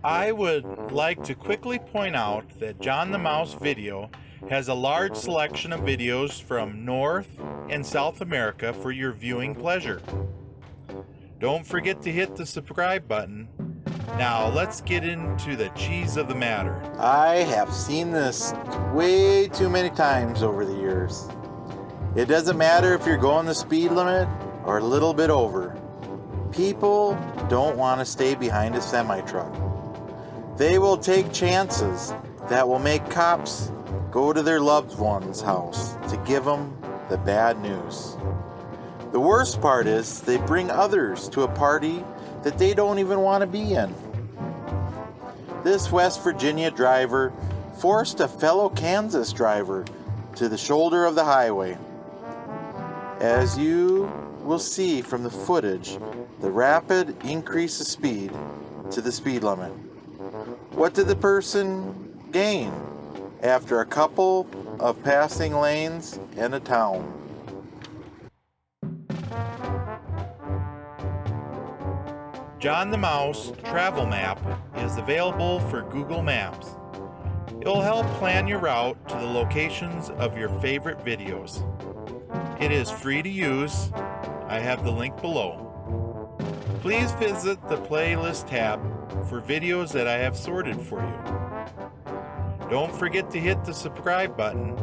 I would like to quickly point out that John the Mouse Video has a large selection of videos from North and South America for your viewing pleasure. Don't forget to hit the subscribe button. Now let's get into the cheese of the matter. I have seen this way too many times over the years. It doesn't matter if you're going the speed limit or a little bit over. People don't want to stay behind a semi-truck. They will take chances that will make cops go to their loved one's house to give them the bad news. The worst part is they bring others to a party that they don't even want to be in. This West Virginia driver forced a fellow Kansas driver to the shoulder of the highway. As you will see from the footage, the rapid increase of speed to the speed limit. What did the person gain after a couple of passing lanes in a town? John the Mouse Travel Map is available for Google Maps. It will help plan your route to the locations of your favorite videos. It is free to use. I have the link below. Please visit the playlist tab for videos that I have sorted for you. Don't forget to hit the subscribe button